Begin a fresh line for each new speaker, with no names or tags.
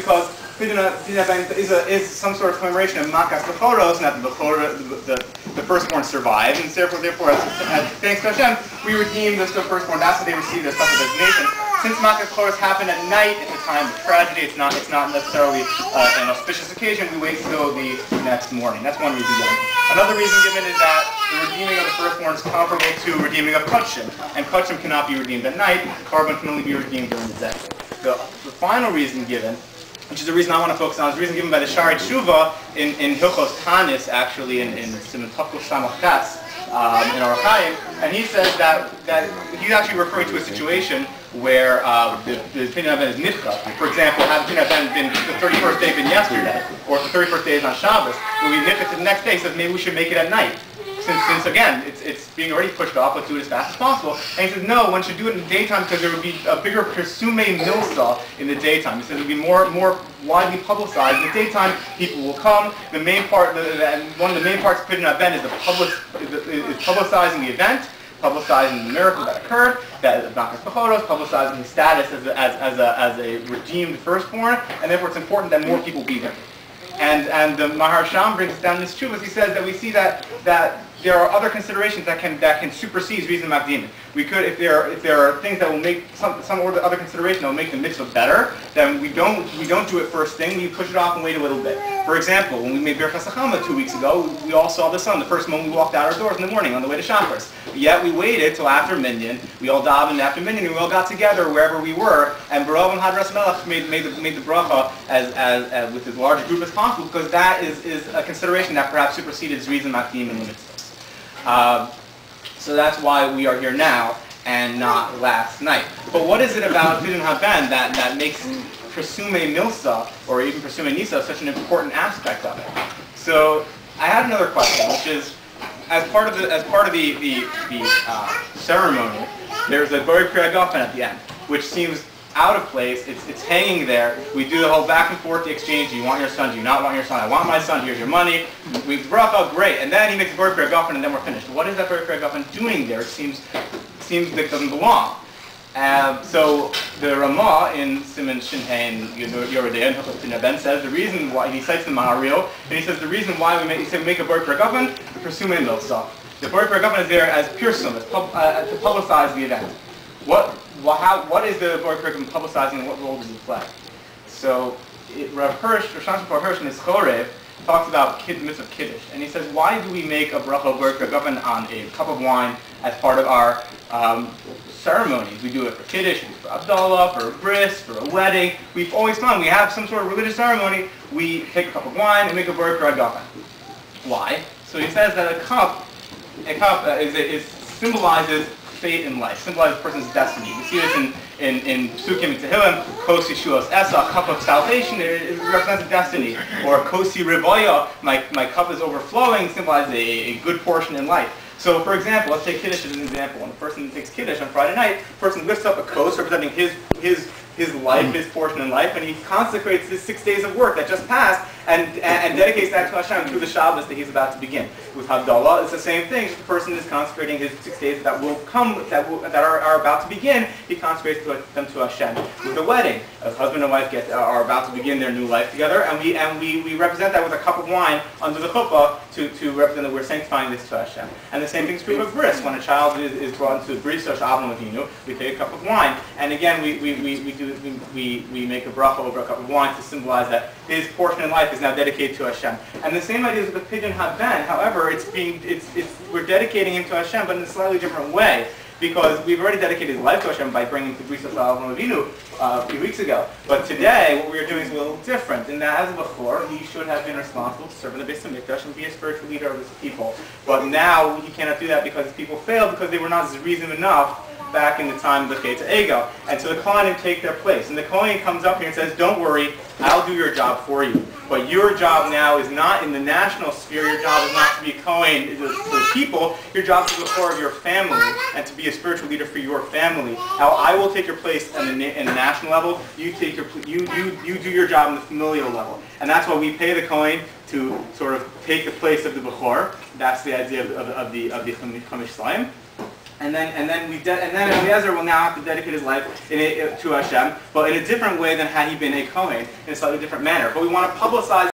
because Pidyon Haben is some sort of commemoration of Makas Bechoros, and that the firstborn survived, and therefore, thanks to Hashem, we redeem the firstborn. That's what they received as special designation. Since Makas Bechoros happened at night, at the time of tragedy, it's not necessarily an auspicious occasion. We wait till the next morning. That's one reason given. Another reason given is that the redeeming of the firstborn is comparable to redeeming of Kutchim, and Kutchim cannot be redeemed at night. Carbon can only be redeemed during the day. The final reason given, which is the reason I want to focus on, is the reason given by the Shari Tshuva in Hilchos Tanis, actually in Siman Tafkuf Samach Tes, in Orach Chaim, and he says that he's actually referring to a situation where the Pidyon Haben is nidcha. For example, had the Pidyon Haben been the 31st day been yesterday, or if the 31st day is on Shabbos, it would be nidcha to the next day. He says maybe we should make it at night. Since again, it's being already pushed off, let's do it as fast as possible. And he says, no, one should do it in the daytime because there would be a bigger persume milsa in the daytime. He says it would be more widely publicized. In the daytime, people will come. The main part, one of the main parts of Pidyon Haben is publicizing the event, publicizing the miracle that occurred, that is Makas Bechoros, publicizing his status as a redeemed firstborn, and therefore it's important that more people be there. And the Maharsham brings down this truth as he says that we see that there are other considerations that can supersede reason makdimim. We could, if there are things that will make some other consideration that will make the mitzvah better, then we don't do it first thing. We push it off and wait a little bit. For example, when we made Birchas Hachama 2 weeks ago, we all saw the sun the first moment we walked out our doors in the morning on the way to Shabbos. Yet we waited till after Minyan. We all davened after Minyan, and we all got together wherever we were. And Barav and Hadras Melech made the bracha as with as large a group as possible, because that is a consideration that perhaps superseded reason makdimim in the mitzvah. So that's why we are here now and not last night. But what is it about Pidyon Haben that makes Presume Milsa or even Presume Nisa such an important aspect of it? So I had another question, which is as part of the ceremony, there's a Borei Pri Hagafen at the end, which seems out of place. It's hanging there. We do the whole back and forth, the exchange. Do you want your son? Do you not want your son? I want my son. Here's your money. We bracha, great. And then he makes a Borei Pri Hagafen, and then we're finished. What is that Borei Pri Hagafen doing there? It seems that it doesn't belong. So the Ramah in Siman Shin Hein Yoredei and Hilchos Haben says the reason why, he cites the Mahario, and he says the reason why we make a Borei Pri Hagafen to pursue milsa. The Borei Pri Hagafen is there as pirsum, to publicize the event. What is the Borei Pri Hagafen publicizing, and what role does it play? So Rav Hirsch, Rosh Hirsch in his Chorev, talks about the mitzvah of Kiddush, and he says, why do we make a bracha Borei Pri Hagafen on a cup of wine as part of our ceremonies? We do it for Kiddush, we do it for Abdullah, for a bris, for a wedding. We've always found we have some sort of religious ceremony, we take a cup of wine and make a Borei Pri Hagafen. Why? So he says that a cup symbolizes fate in life, symbolizes a person's destiny. We see this in Psukim and Tehillim, Kosi Shuos Esa, a cup of salvation, it represents a destiny. Or Kosi Rivoya, my cup is overflowing, symbolizes a good portion in life. So, for example, let's take Kiddush as an example. When a person takes Kiddush on Friday night, the person lifts up a kos representing his life, his portion in life, and he consecrates his 6 days of work that just passed and dedicates that to Hashem through the Shabbos that he's about to begin. With Havdalah, it's the same thing. The person is consecrating his 6 days that will come, that are about to begin. He consecrates them to Hashem. With the wedding, a husband and wife are about to begin their new life together, and we represent that with a cup of wine under the chuppah to represent that we're sanctifying this to Hashem. And the same thing is true of bris. When a child is brought into a bris or Avinu Avinu, we take a cup of wine, and again we make a bracha over a cup of wine to symbolize that his portion in life is now dedicated to Hashem. And the same idea is with the Pidyon Haben. However, we're dedicating him to Hashem, but in a slightly different way, because we've already dedicated his life to Hashem by bringing him to Bris Avinu Avinu a few weeks ago. But today, what we are doing is a little different, in that as before, he should have been responsible to serve in the Beis Hamikdash and be a spiritual leader of his people. But now he cannot do that because his people failed, because they were not zrizim enough back in the time of the Chet Ego. And so the Kohanim take their place. And the Kohen comes up here and says, don't worry, I'll do your job for you. But your job now is not in the national sphere. Your job is not to be a Kohen for the people. Your job is to be the core of your family and to be a spiritual leader for your family. Now, I will take your place in the national level. You do your job in the familial level. And that's why we pay the Kohen to sort of take the place of the Bechor. That's the idea of the Chamish Slayim. And then Eliezer will now have to dedicate his life to Hashem, but in a different way than had he been a Kohen, in a slightly different manner. But we want to publicize